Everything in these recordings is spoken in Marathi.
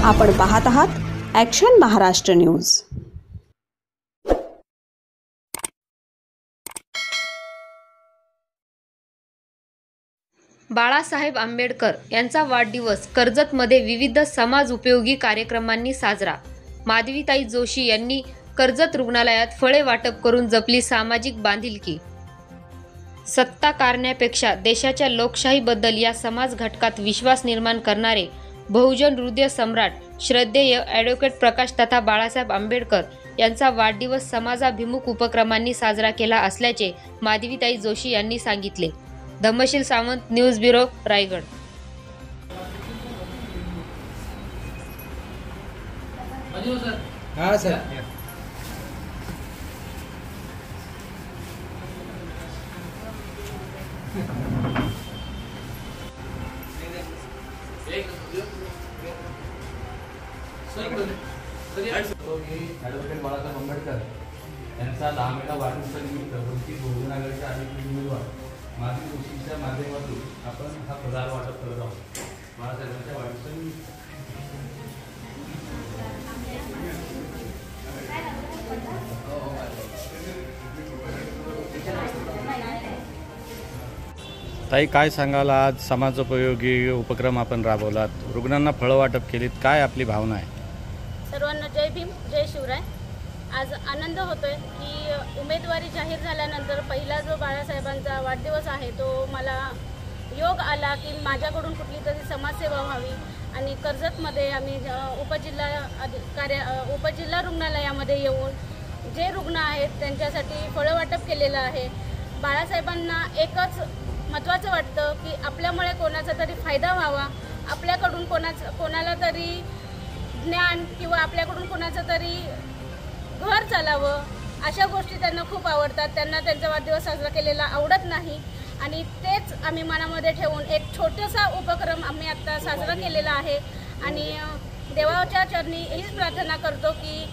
आपण पाहत आहात ॲक्शन महाराष्ट्र न्यूज। बाळासाहेब आंबेडकर यांचा वाढदिवस कर्जतमध्ये विविध समाज उपयोगी कार्यक्रमांनी साजरा। माधवीताई जोशी यांनी कर्जत रुग्णालयात फळे वाटप करून जपली सामाजिक बांधिलकी। सत्ता कारण्यापेक्षा देशाच्या लोकशाहीबद्दल या समाज घटकात विश्वास निर्माण करणारे बहुजन हृदय सम्राट श्रद्धेय ॲडव्होकेट प्रकाश तथा बाळासाहेब आंबेडकर यांचा वाढदिवस समाजाभिमुख उपक्रमांनी साजरा केला असल्याचे माधवीताई जोशी यांनी सांगितले। Dhammasheel Sawant, news bureau, Raigad. हाँ सर, ॲडव्होकेट बाळासाहेब आंबेडकर यांचा 10वा वाढदिवसानिमित्त वंचित बहुजन आघाडीच्या अधिकृत उमेदवार माधवी जोशीच्या माध्यमातून आपण हा फराळ वाटप करत आहोत। बाळासाहेबांच्या वाढदिवसानिमित्त ताई, काय सांगाल? आज समाजोपयोगी उपक्रम आपण राबवलात, रुग्णांना फळं वाटप केलीत, काय आपली भावना आहे? सर्वांना जय भीम, जय शिवराय। आज आनंद होतोय की उमेदवारी जाहीर झाल्यानंतर पहिला जो बाळासाहेबांचा वाढदिवस आहे तो मला योग आला की माझ्याकडून कुठली तरी समाजसेवा व्हावी आणि कर्जतमध्ये आम्ही उपजिल्हा रुग्णालयामध्ये येऊन जे रुग्ण आहेत त्यांच्यासाठी फळं वाटप केलेलं आहे। बाळासाहेबांना एकच महत्त्वाचं वाटतं की आपल्यामुळे कोणाचा तरी फायदा व्हावा, आपल्याकडून कोणाला तरी ज्ञान किंवा आपल्याकडून कोणाचं तरी घर चालावं, अशा गोष्टी त्यांना खूप आवडतात। त्यांना त्यांचा वाढदिवस साजरा केलेला आवडत नाही आणि तेच आम्ही मनामध्ये ठेवून एक छोटासा उपक्रम आम्ही आता साजरा केलेला आहे आणि देवाच्या चरणी हीच प्रार्थना करतो की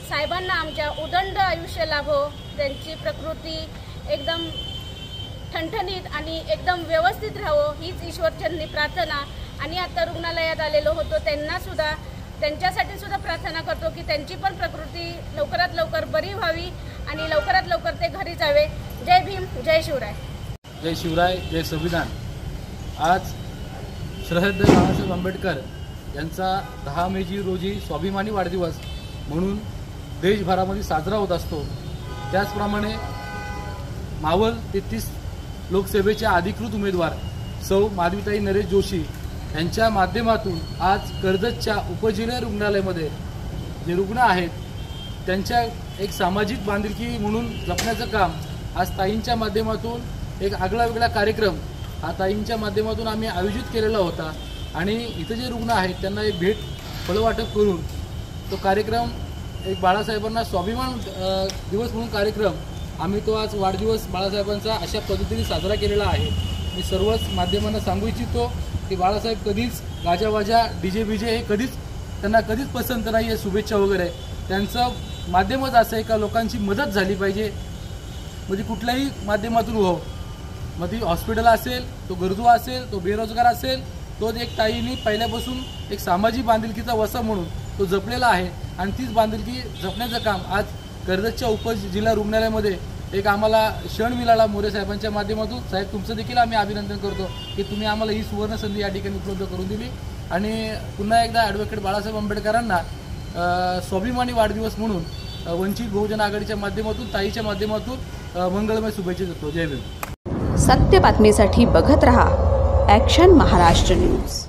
साहेबांना आमच्या उदंड आयुष्य लाभो, त्यांची प्रकृती एकदम ठणठणीत आणि एकदम व्यवस्थित राहावं हीच ईश्वरचरणी प्रार्थना। आणि आता रुग्णालयात आलेलो होतो त्यांच्यासाठी सुद्धा प्रार्थना करतो की त्यांची पण प्रकृती लवकरात लवकर बरी व्हावी आणि लवकरात लवकर ते घरी जावे। जय भीम, जय शिवराय। जय शिवराय, जय संविधान। आज श्रद्धेय बाळासाहेब आंबेडकर यांचा 10 मे रोजी स्वाभिमानी वाढदिवस म्हणून देशभरामध्ये साजरा होत असतो। त्याचप्रमाणे मावळ 33 लोकसभेच्या अधिकृत उमेदवार सौ माधवीताई नरेश जोशी यांच्या माध्यमातून आज कर्जतच्या उपजिल्हा रुग्णालयामध्ये जे रुग्ण आहेत त्यांच्या एक सामाजिक बांधिलकी म्हणून जपण्याचं काम आज ताईंच्या माध्यमातून एक आगळा वेगळा कार्यक्रम हा ताईंच्या माध्यमातून आम्ही आयोजित केलेला होता आणि इथं जे रुग्ण आहेत त्यांना एक भेट फळं वाटप करून तो कार्यक्रम एक बाळासाहेबांना स्वाभिमान दिवस म्हणून कार्यक्रम आम्ही तो आज वाढदिवस बाळासाहेबांचा अशा पद्धतीने साजरा केलेला आहे। मी सर्वच माध्यमांना सांगू इच्छितो की बाळासाहेब कधीच गाजावाजा डीजे हे त्यांना कधीच पसंत नाही आहे, शुभेच्छा वगैरे। त्यांचं माध्यमच असं आहे का लोकांची मदत झाली पाहिजे, म्हणजे कुठल्याही माध्यमातून हो, मग ती हॉस्पिटल असेल, तो गरजू असेल, तो बेरोजगार असेल, तो एक ताईंनी पहिल्यापासून एक सामाजिक बांधिलकीचा वसा म्हणून तो जपलेला आहे आणि तीच बांधिलकी जपण्याचं काम आज कर्जतच्या उपजिल्हा रुग्णालयामध्ये एक आम्हाला क्षण मिळाला मोरे साहेबांच्या माध्यमातून। साहेब, तुमचं देखील आम्ही अभिनंदन करतो की तुम्ही आम्हाला ही सुवर्ण संधी या ठिकाणी उपलब्ध करून दिली आणि पुन्हा एकदा ॲडव्होकेट बाळासाहेब आंबेडकरांना स्वाभिमानी वाढदिवस म्हणून वंचित बहुजन आघाडीच्या माध्यमातून ताईच्या माध्यमातून मंगळमय शुभेच्छा देतो। जय भीम। सत्य बातमीसाठी बघत रहा ॲक्शन महाराष्ट्र न्यूज।